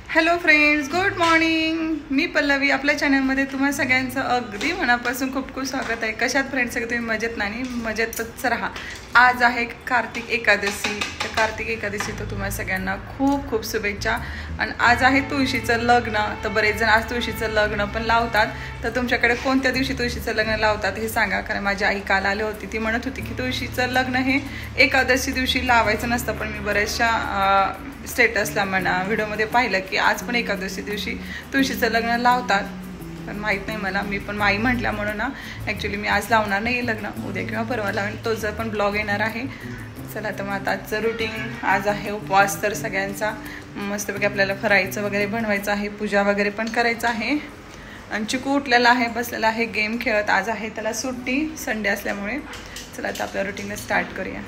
Hello friends, good morning. मी पल्लवी. आपल्या चॅनलमध्ये तुम्हा सगळ्यांचं अगदी मनापासून खूप खूप स्वागत आहे. कशात फ्रेंड्स सगळे तुम्ही मजेत नाही मजेतच राहा. आज आहे कार्तिक एकादशी. तर कार्तिक एकादशी तर तुम्हाला सगळ्यांना खूप खूप शुभेच्छा. आणि आज आहे तुळशीचं लग्न. तर बरेच जण आज तुळशीचं लग्न पण लावतात. तर तुमच्याकडे कोणत्या दिवशी तुळशीचं लग्न लावतात हे सांगा. कारण माझी आई काल आली होती, ती म्हणत होती की तुळशीचं लग्न हे एकादशी दिवशी लावायचं नसतं. पण मी बऱ्याचशा स्टेटसला म्हणा व्हिडिओमध्ये पाहिलं की आज पण एकादशी दिवशी तुळशीचं लग्न लावतात. पण माहीत नाही मला. मी पण माई म्हटल्या म्हणून ना ॲक्च्युली मी आज लावणार नाही लग्न, उद्या किंवा परवा लावेन. तो जर पण ब्लॉग येणार आहे. चला तर मग आता आजचं रुटीन. आज आहे उपवास तर सगळ्यांचा. मस्तपैकी आपल्याला फराळीचं वगैरे बनवायचं आहे, पूजा वगैरे पण करायचं आहे. आणि चिकू उठलेला आहे, बसलेला आहे गेम खेळत. आज आहे त्याला सुट्टी, संडे असल्यामुळे. चला तर आपल्या रुटीनला स्टार्ट करूया.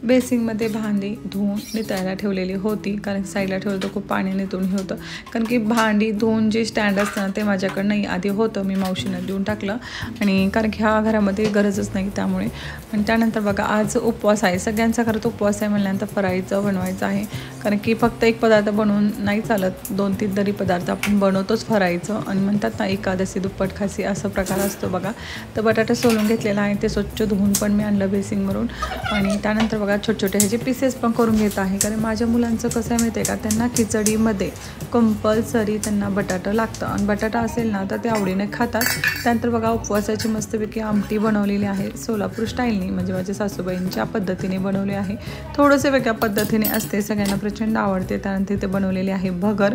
बेसिंगमध्ये भांडी धुवून नितळायला ठेवलेली होती, कारण साईडला ठेवलं तर खूप पाणी नितळून हे होतं. कारण की भांडी धुवून जे स्टँड असतं ना ते माझ्याकडं नाही, आधी होतं, मी मावशीनं देऊन टाकलं. आणि कारण की ह्या घरामध्ये गरजच नाही त्यामुळे. आणि त्यानंतर बघा आज उपवास आहे, सगळ्यांचा खरं तर उपवास आहे म्हणल्यानंतर फराळीचं बनवायचं आहे. कारण की फक्त एक पदार्थ बनवून नाही चालत, 2-3 तरी पदार्थ आपण बनवतोच फराळीचं. आणि म्हणतात ना एकादशी दुप्पट खासी असं प्रकार असतो बघा. तर बटाटा सोलून घेतलेला आहे, ते स्वच्छ धुवून पण मी आणलं बेसिंगवरून. आणि त्यानंतर छोटे छोटे ह्याचे पीसेस पण करून घेत आहे. कारण माझ्या मुलांचं कसं आहे माहिती आहे का, त्यांना खिचडीमध्ये कंपल्सरी त्यांना बटाटा लागतं. आणि बटाटा असेल ना तर ते आवडीने खातात. त्यानंतर बघा उपवासाची मस्तपैकी आमटी बनवलेली आहे सोलापूर स्टाईलनी, म्हणजे माझ्या सासूबाईंच्या पद्धतीने बनवली आहे. थोडंसं वेगळ्या पद्धतीने असते, सगळ्यांना प्रचंड आवडते. त्यानंतर इथे बनवलेली आहे भगर.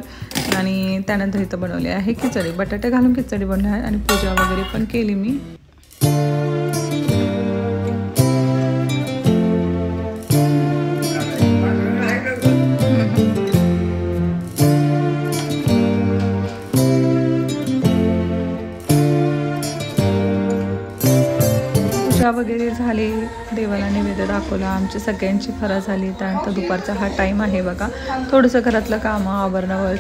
आणि त्यानंतर इथं बनवली आहे खिचडी, बटाटे घालून खिचडी बनवली आहे. आणि पूजा वगैरे पण केली मी. वगैरे झाले, देवाला नैवेद्य दाखवला, आमची सगळ्यांची फराळ झाली. त्यानंतर दुपारचा हा टाईम आहे बघा. थोडंसं घरातलं कामं आवरणं वगैरे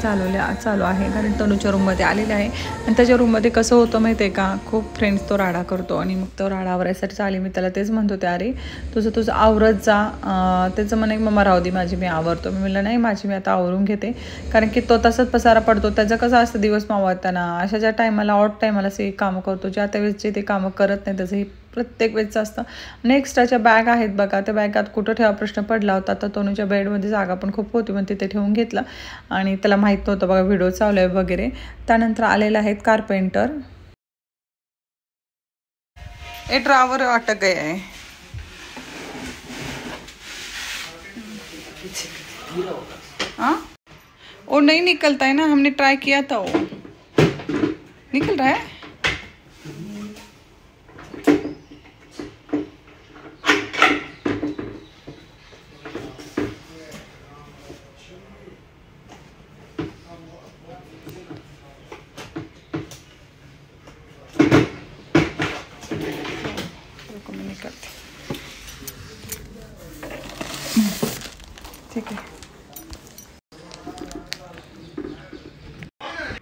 चालू आहे. कारण तनूच्या रूममध्ये आलेले आहे. आणि त्याच्या रूममध्ये कसं होतं माहिती आहे का, खूप फ्रेंड्स तो राडा करतो. आणि मग तो राडा आवरायसाठी आले. मी त्याला तेच म्हणतो ते, अरे तुझं आवरत जा. त्याचं म्हणे मम्मा राहू दे माझी मी आवरतो. मी म्हणलं नाही, माझी मी आता आवरून घेते. कारण की तो तसंच पसारा पडतो. त्याचं कसं असतं दिवस मावळताना अशा ज्या टायमाला ऑड टायमाला असे कामं करतो, ज्या त्यावेळेस जे ते कामं करत नाही त्याचं हे प्रत्येक वेळचं असतं. नेक्स्टच्या बॅग आहेत बघा, त्या बॅगात कुठं ठेवा प्रश्न पडला होता. तर तनूच्या बेडमध्ये जागा पण खूप होती, पण तिथे ठेवून घेतलं. आणि त्याला माहीत नव्हतं बघा व्हिडिओ चालू आहे वगैरे. त्यानंतर आलेले आहेत कारपेंटर. ए ड्रावर अटक गया है. हाँ वो नहीं निकलता है ना, हमने ट्राई किया था, वो निकल रहा है. ठीक आहे.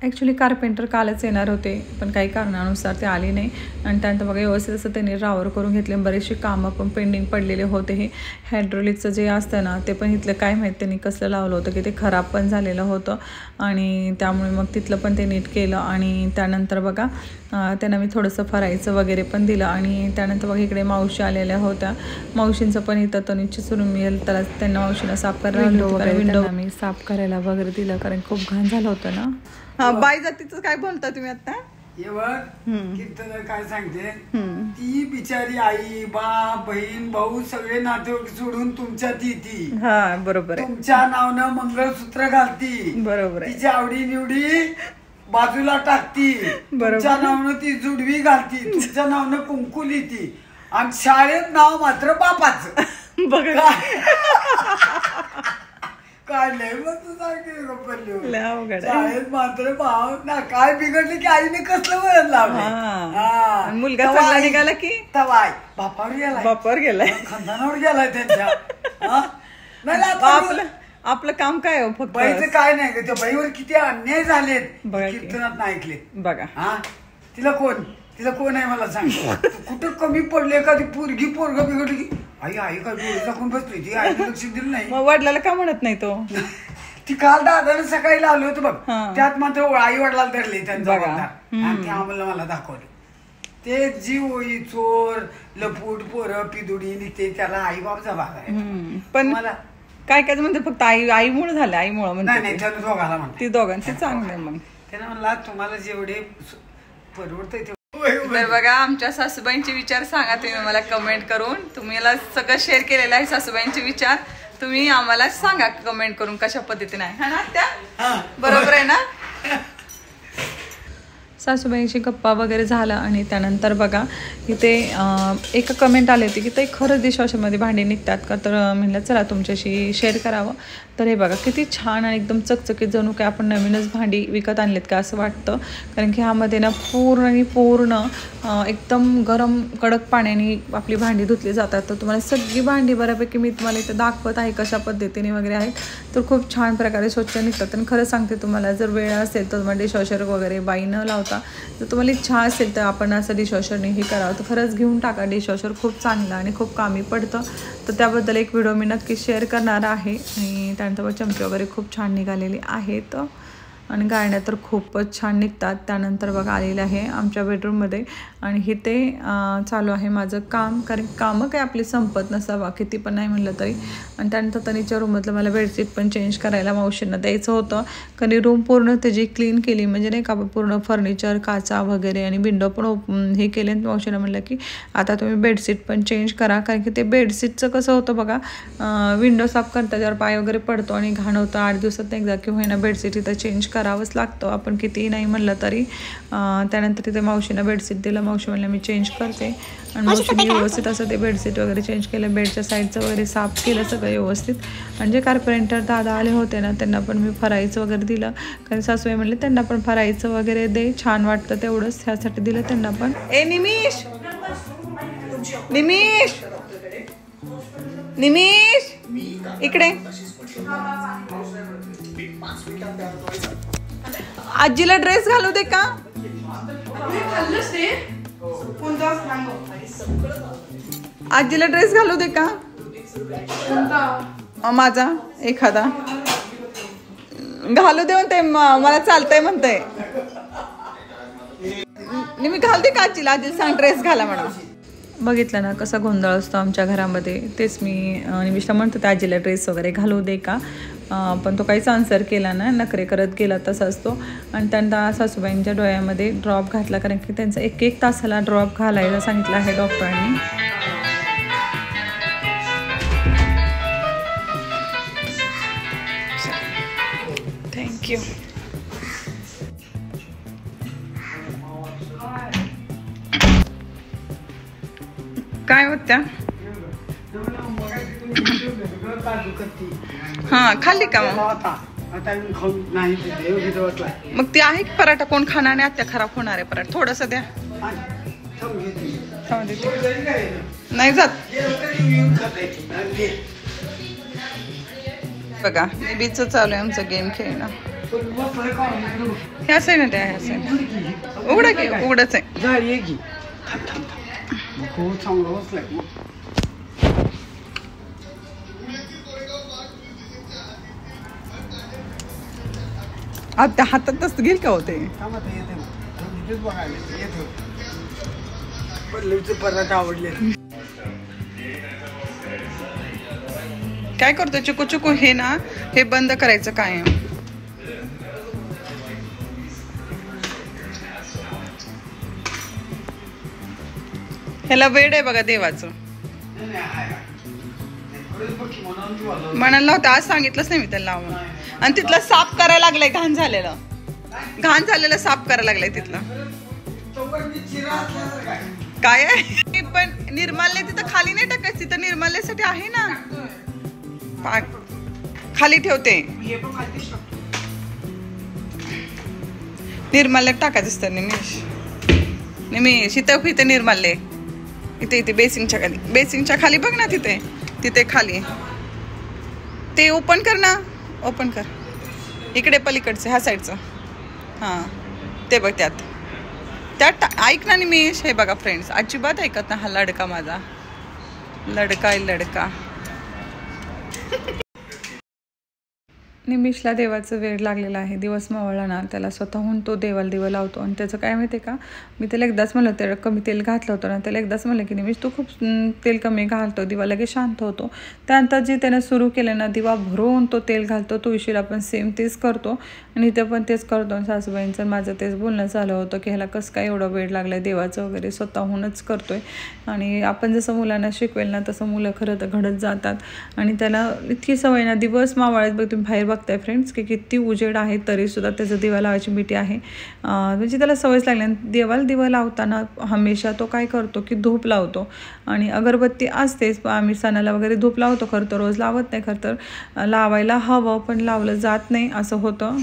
ॲक्च्युली कारपेंटर कालच येणार होते, पण काही कारणानुसार ते आले नाही. आणि त्यानंतर बघा व्यवस्थित असं त्यांनी ड्रावर करून घेतले. बरेचसे कामं पण पेंडिंग पडलेले होते. हे हायड्रोलिकचं जे असतं ना ते पण इथलं काय माहीत त्यांनी कसलं लावलं होतं की ते खराब पण झालेलं होतं. आणि त्यामुळे मग तिथलं पण ते नीट केलं. आणि त्यानंतर बघा त्यांना मी थोडंसं फरायचं वगैरे पण दिलं. आणि त्यानंतर बघा इकडे मावशी आलेल्या होत्या. मावशींचं पण इथं तनुची सुरू मिळेल, त्याला त्यांना मावशीला साफ करायला विंडो मी साफ करायला वगैरे दिलं, कारण खूप घाण झालं होतं ना. बाई जातीचं काय बोलता तुम्ही आता? कीर्तन काय सांगते, ती बिचारी आई बाप बहीण भाऊ सगळे नातेवाईक सोडून तुमच्यात येती. हा बरोबर आहे. तुमच्या नावानं मंगळसूत्र घालती. बरोबर आहे. तिच्या आवडी निवडी बाजूला टाकती. तुमच्या नावानं ती जुडवी घालती. तुमच्या नावानं कुंकू लिहिती. आणि शाळेत नाव मात्र बापाचं. बघा काय नाही मग तू सांगते शाळेत मात्र भाव ना काय बिघडले की आईने कसलं वळण लावलं. मुलगा चांगला निघाला की तवाय बापावर गेलाय खानदानावर गेलाय त्यांच्या. नाही आपलं काम काय हो, फक्त बाईचं काय नाही का, त्या बाईवर किती अन्याय झालेत कीर्तनात नाही ऐकले बघा. हा तिला कोण आहे मला सांग. कुठं कमी पडले एखादी पोरगी पोरग बिघडली की आई आई काय डोळे टाकून बसली ती, आई लक्ष दिलं नाही. मग वडिलाला का म्हणत नाही तो? ती काल दादाने सकाळी लावलं होतं बघ, हा. त्यात मात्र आई वडिलाला धरले त्यांचा बघा. आणि ते आम्हाला मला दाखवलं. ते जीव चोर लपूट पोरं पिदुडी निघते त्याला आई बापचा भाग आहे. पण मला काय काय म्हणते फक्त आईमुळे झालं, आईमुळे नाही म्हणते त्यानं दोघाला म्हणते. ती दोघांचे चांगले. मग त्यानं म्हणला तुम्हाला जेवढे परवडतंय ते. तर बघा आमच्या सासूबाईंचे विचार सांगा तुम्ही मला कमेंट करून. तुम्ही मला सगळं शेअर केलेलं आहे सासूबाईंचे विचार, तुम्ही आम्हाला सांगा कमेंट करून कशा पद्धतीने आहे ना त्या. बरोबर आहे ना. सासूबाईंशी गप्पा वगैरे झाला आणि त्यानंतर बघा इथे एक कमेंट आली होती की ते खरंच डिशवॉशरमध्ये भांडी निघतात का, तर म्हणलं चला तुमच्याशी शेअर करावं. तर हे बघा किती छान आणि एकदम चकचकीत जणू काय आपण नवीनच भांडी विकत आणलेत का असं वाटतं. कारण की ह्यामध्ये ना पूर्ण एकदम गरम कडक पाण्याने आपली भांडी धुतली जातात. तर तुम्हाला सगळी भांडी बऱ्यापैकी मी तुम्हाला इथे दाखवत आहे कशा पद्धतीने वगैरे आहेत. तर खूप छान प्रकारे स्वच्छ निघतात. आणि खरं सांगते तुम्हाला जर वेळ असेल तर तुम्हाला डिशवॉशर वगैरे बाई न लावता जर तुम्हाला इच्छा असेल तर आपण असं डिशवॉशरने हे करावं तर खरंच घेऊन टाका. डिशवॉशर खूप चांगलं आणि खूप कामी पडतं. तर त्याबद्दल एक व्हिडिओ मी नक्की शेअर करणार आहे. आणि त्यानंतर चमचे वगैरे खूप छान निघालेले आहेत आणि गाळण्या तर खूपच छान निघतात. त्यानंतर बघा आलेलं आहे आमच्या बेडरूममध्ये आणि इथे चालू आहे माझं काम. कारण कामं काय आपली संपत नसावा किती पण नाही म्हणलं तरी. आणि त्यानंतर तनीच्या रूममधलं मला बेडशीट पण चेंज करायला मावशींना द्यायचं होतं. कारण रूम पूर्ण त्याची क्लीन केली म्हणजे नाही का पूर्ण फर्निचर काचा वगैरे आणि विंडो पण हे केले. मावशीनं म्हटलं की आता तुम्ही बेडशीट पण चेंज करा. कारण की ते बेडशीटचं कसं होतं बघा, विंडो साफ करता त्यावर पाय वगैरे पडतो आणि घाण होतं. 8 दिवसात एकदा की होईना बेडशीट इथं चेंज करावंच लागतं आपण कितीही नाही म्हणलं तरी. त्यानंतर तिथे मावशीनं बेडशीट दिलं. मावशी म्हणलं मी चेंज करते आणि मावशीने व्यवस्थित असं ते बेडशीट वगैरे चेंज केलं. बेडच्या साईडचं वगैरे साफ केलं सगळं व्यवस्थित. आणि जे कार्पेंटर दादा आले होते ना त्यांना पण मी फराईचं वगैरे दिलं. कारण सासूबाई म्हणले त्यांना पण फराईचं वगैरे दे, छान वाटतं तेवढंच, ह्यासाठी दिलं त्यांना पण. ए निमिष निमिष निमिष इकडे. आजीला ड्रेस घालू दे का. आजीला ड्रेस घालू दे का माझा एखादा घालू दे म्हणते. मला चालतंय म्हणते. मी घालते का आजीला. आजीला सांग ड्रेस घाला म्हणा. बघितलं ना कसा गोंधळ असतो आमच्या घरामध्ये. तेच मी निमिषला म्हणतो त्या आजीला ड्रेस वगैरे घालू दे का, पण तो काहीच आन्सर केला ना, नखरे करत गेला तसा असतो. आणि त्यांना सासूबाईंच्या डोळ्यामध्ये ड्रॉप घातला. कारण की त्यांचा 1-1 तासाला ड्रॉप घालायला सांगितलं आहे डॉक्टरांनी. थँक्यू. काय होत्या हा खाल्ली का मग ती आहे की पराठा कोण खाणार नाही. आत्या खराब होणार आहे पराठा. थोडस द्या नाही जात. बघा बीच चालू आहे आमचं गेम खेळणं. ह्या साईड ना त्या ह्या साईड उघडा की उघडच आहे. आता हातातच घेईल का होते. पराठा आवडले. काय करतो चुकू चुकू हे ना हे बंद करायचं काय. ह्याला वेड आहे बघा देवाचं. म्हणायला नव्हतं आज सांगितलंच नाही मी त्याला लावून. आणि तिथलं साफ करायला लागलंय. घाण झालेलं साफ करायला लागलंय तिथलं. काय आहे पण निर्माल्य तिथं खाली नाही टाकायचं. तिथं निर्माल्यासाठी आहे ना. खाली ठेवते निर्माल्य टाकायचं असतं. निमिष इथं निर्माल्य इथे बेसिंगच्या खाली बघ ना. तिथे खाली ते ओपन कर ना. ओपन कर इकडे पलीकडचं ह्या साईडचं. हां ते बघ त्यात ऐक ना निमिष. हे बघा फ्रेंड्स अजिबात ऐकत ना. हा लडका माझा लडका. निमिषला देवाचं वेळ लागलेला आहे. दिवस मावळला ना त्याला स्वतःहून तो देवाला दिवा लावतो. आणि त्याचं काय माहिती आहे का, मी त्याला एकदाच म्हणलं, त्याला कमी तेल घातलं होतं ना, त्याला एकदाच म्हणलं की निमिष तू खूप तेल कमी घालतो, दिवा लगेच शांत होतो. त्यानंतर जे त्यानं सुरू केलं ना, दिवा भरून तो तेल घालतो. तुळशीला आपण सेम तेच करतो आणि इथं पण तेच करतो. सासूबाईंचं माझं तेच बोलणं झालं होतं की ह्याला कसं काय एवढं वेळ लागला आहे देवाचं वगैरे, स्वतःहूनच करतोय. आणि आपण जसं मुलांना शिकवेल ना तसं मुलं खरं तर घडत जातात. आणि त्याला इतकी सवय ना, दिवस मावळत बघ तुम्ही बाहेर बघताय फ्रेंड्स की किती उजेड आहे तरीसुद्धा त्याचं दिवा लावायची मिठी आहे. म्हणजे त्याला सवयच लागली. आणि देवाला दिवा लावताना हमेशा तो काय करतो की धूप लावतो. आणि अगरबत्ती असतेच, आम्ही सणाला वगैरे धूप लावतो, खरं तर रोज लावत नाही. खरं तर लावायला हवं पण लावलं जात नाही असं होतं.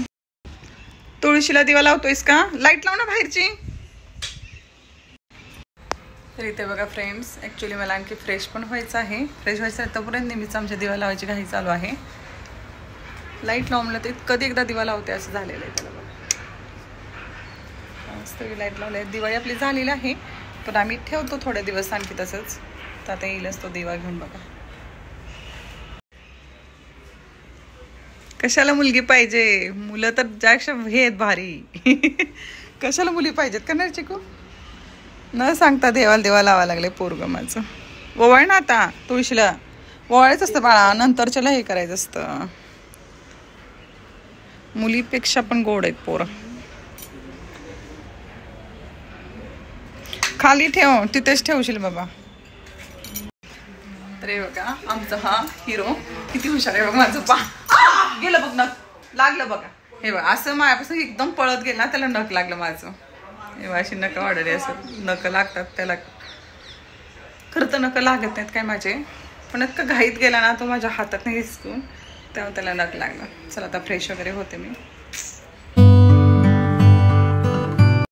तुळशीला दिवा लावतोयस का? लाईट लाव ना बाहेरची. तर इथे बघा फ्रेंड्स, ॲक्च्युली मला आणखी फ्रेश पण व्हायचं आहे. फ्रेश व्हायचं आहे तोपर्यंत नेहमीच आमच्या दिवा लावायची घाई चालू आहे. लाईट लावून तर कधी एकदा दिवा लावते असं झालेलं आहे त्याला बघा. मस्त लाईट लावले. दिवाळी आपली झालेली आहे पण आम्ही ठेवतो थोडे दिवस आणखी तसंच. तर आता येईलच तो दिवा घेऊन बघा. कशाला मुलगी पाहिजे? मुलं तर जास्त हे आहेत भारी. कशाला मुली पाहिजेत करणार चिकू? न सांगता देवाला दिवा लावा लागले पोरग माझं. ओवाळ ना आता तुळशीला. ओवाळायचं असतं बाळा, नंतरच्याला हे करायचं असतं. मुलीपेक्षा पण गोड आहेत पोरं. खाली ठेव, तिथेच ठेवशील बाबा. तर बघा आमचा हा हिरो किती हुशार आहे बघ. माझं पा गेलं बघ, नख लागलं बघा. हे बघ असं माझ्यापासून एकदम पळत गेलं ना, त्याला नख लागलं माझं. हे अशी नख वाढले, असं नख लागतात त्याला. खरं तर नख लागत नाहीत काय माझे, पण इतकं घाईत गेला ना तो माझ्या हातात नाही हिसकून, तेव्हा त्याला नख लागलं. चला आता फ्रेश वगैरे होते मी.